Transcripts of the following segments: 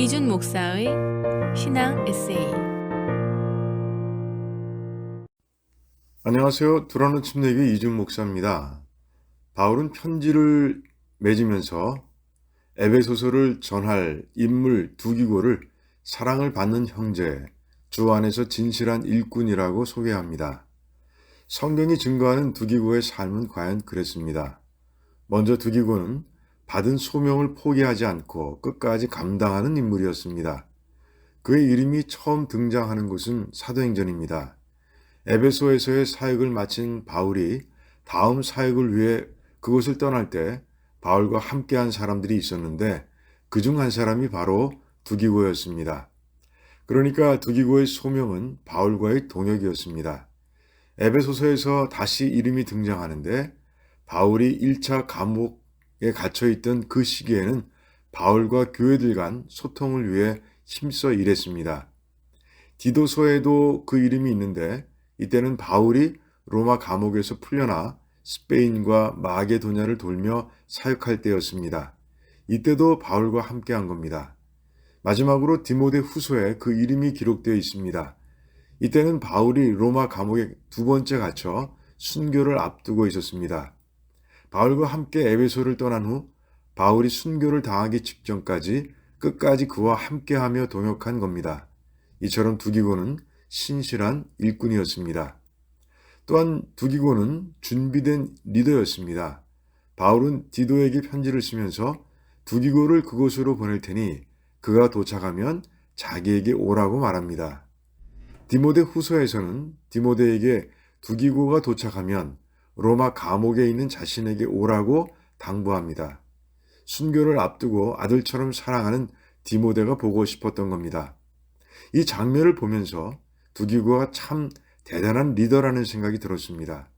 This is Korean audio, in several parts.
이준 목사의 신앙 에세이. 안녕하세요. 두라노 침례교 이준 목사입니다. 바울은 편지를 맺으면서 에베소서를 전할 인물 두기고를 사랑을 받는 형제, 주 안에서 진실한 일꾼이라고 소개합니다. 성경이 증거하는 두기고의 삶은 과연 그랬습니다. 먼저 두기고는 받은 소명을 포기하지 않고 끝까지 감당하는 인물이었습니다. 그의 이름이 처음 등장하는 곳은 사도행전입니다. 에베소에서의 사역을 마친 바울이 다음 사역을 위해 그곳을 떠날 때 바울과 함께한 사람들이 있었는데 그중 한 사람이 바로 두기고였습니다. 그러니까 두기고의 소명은 바울과의 동역이었습니다. 에베소서에서 다시 이름이 등장하는데 바울이 1차 감옥에 갇혀있던 그 시기에는 바울과 교회들 간 소통을 위해 힘써 일했습니다. 디도서에도 그 이름이 있는데 이때는 바울이 로마 감옥에서 풀려나 스페인과 마게도냐를 돌며 사역할 때였습니다. 이때도 바울과 함께한 겁니다. 마지막으로 디모데 후서에 그 이름이 기록되어 있습니다. 이때는 바울이 로마 감옥에 두 번째 갇혀 순교를 앞두고 있었습니다. 바울과 함께 에베소를 떠난 후 바울이 순교를 당하기 직전까지 끝까지 그와 함께하며 동역한 겁니다. 이처럼 두기고는 신실한 일꾼이었습니다. 또한 두기고는 준비된 리더였습니다. 바울은 디도에게 편지를 쓰면서 두기고를 그곳으로 보낼 테니 그가 도착하면 자기에게 오라고 말합니다. 디모데 후서에서는 디모데에게 두기고가 도착하면 로마 감옥에 있는 자신에게 오라고 당부합니다. 순교를 앞두고 아들처럼 사랑하는 디모데가 보고 싶었던 겁니다. 이 장면을 보면서 두기고가 참 대단한 리더라는 생각이 들었습니다.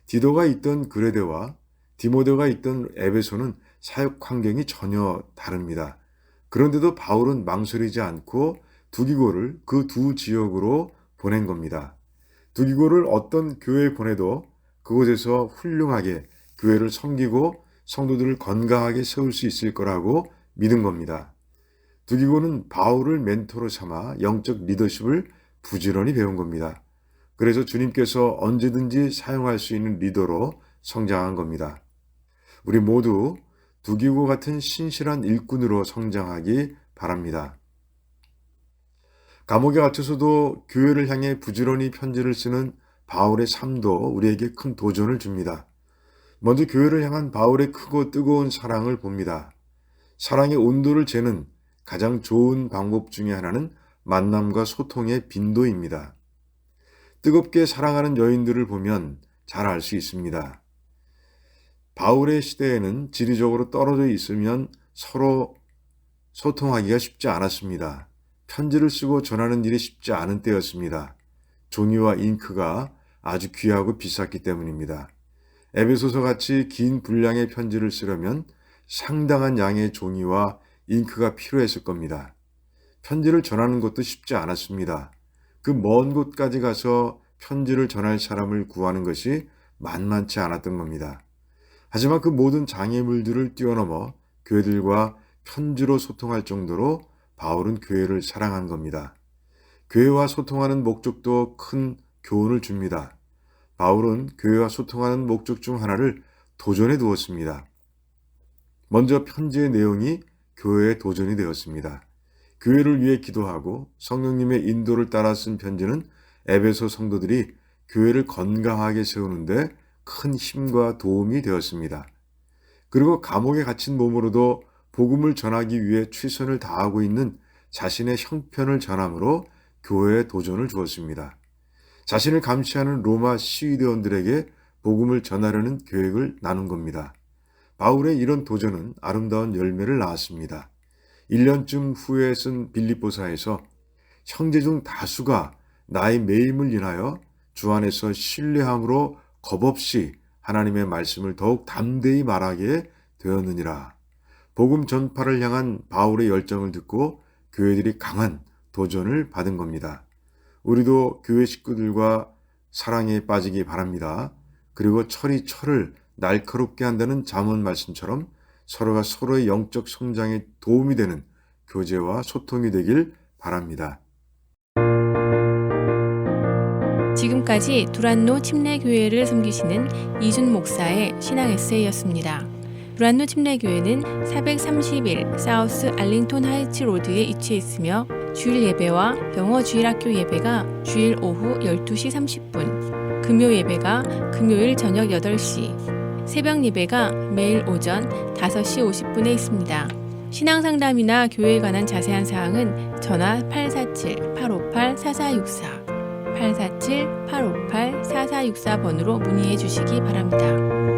디도가 있던 그레데와 디모데가 있던 에베소는 사역 환경이 전혀 다릅니다. 그런데도 바울은 망설이지 않고 두기고를 그 두 지역으로 보낸 겁니다. 두기고를 어떤 교회에 보내도 그곳에서 훌륭하게 교회를 섬기고 성도들을 건강하게 세울 수 있을 거라고 믿은 겁니다. 두기고는 바울을 멘토로 삼아 영적 리더십을 부지런히 배운 겁니다. 그래서 주님께서 언제든지 사용할 수 있는 리더로 성장한 겁니다. 우리 모두 두기고 같은 신실한 일꾼으로 성장하기 바랍니다. 감옥에 갇혀서도 교회를 향해 부지런히 편지를 쓰는 바울의 삶도 우리에게 큰 도전을 줍니다. 먼저 교회를 향한 바울의 크고 뜨거운 사랑을 봅니다. 사랑의 온도를 재는 가장 좋은 방법 중에 하나는 만남과 소통의 빈도입니다. 뜨겁게 사랑하는 여인들을 보면 잘 알 수 있습니다. 바울의 시대에는 지리적으로 떨어져 있으면 서로 소통하기가 쉽지 않았습니다. 편지를 쓰고 전하는 일이 쉽지 않은 때였습니다. 종이와 잉크가 아주 귀하고 비쌌기 때문입니다. 에베소서 같이 긴 분량의 편지를 쓰려면 상당한 양의 종이와 잉크가 필요했을 겁니다. 편지를 전하는 것도 쉽지 않았습니다. 그 먼 곳까지 가서 편지를 전할 사람을 구하는 것이 만만치 않았던 겁니다. 하지만 그 모든 장애물들을 뛰어넘어 교회들과 편지로 소통할 정도로 바울은 교회를 사랑한 겁니다. 교회와 소통하는 목적도 큰 교훈을 줍니다. 바울은 교회와 소통하는 목적 중 하나를 도전해 두었습니다. 먼저 편지의 내용이 교회의 도전이 되었습니다. 교회를 위해 기도하고 성령님의 인도를 따라 쓴 편지는 에베소 성도들이 교회를 건강하게 세우는데 큰 힘과 도움이 되었습니다. 그리고 감옥에 갇힌 몸으로도 복음을 전하기 위해 최선을 다하고 있는 자신의 형편을 전함으로 교회에 도전을 주었습니다. 자신을 감시하는 로마 시위대원들에게 복음을 전하려는 계획을 나눈 겁니다. 바울의 이런 도전은 아름다운 열매를 낳았습니다. 1년쯤 후에 쓴 빌립보서에서 형제 중 다수가 나의 매임을 인하여 주 안에서 신뢰함으로 겁없이 하나님의 말씀을 더욱 담대히 말하게 되었느니라. 복음 전파를 향한 바울의 열정을 듣고 교회들이 강한 도전을 받은 겁니다. 우리도 교회 식구들과 사랑에 빠지기 바랍니다. 그리고 철이 철을 날카롭게 한다는 잠언 말씀처럼 서로가 서로의 영적 성장에 도움이 되는 교제와 소통이 되길 바랍니다. 지금까지 두란노 침례교회를 섬기시는 이준 목사의 신앙 에세이였습니다. 두란노 침례교회는 431 사우스 알링톤 하이츠 로드에 위치해 있으며 주일 예배와 영어 주일학교 예배가 주일 오후 12시 30분, 금요 예배가 금요일 저녁 8시, 새벽 예배가 매일 오전 5시 50분에 있습니다. 신앙 상담이나 교회에 관한 자세한 사항은 전화 847-858-4464, 847-858-4464번으로 문의해 주시기 바랍니다.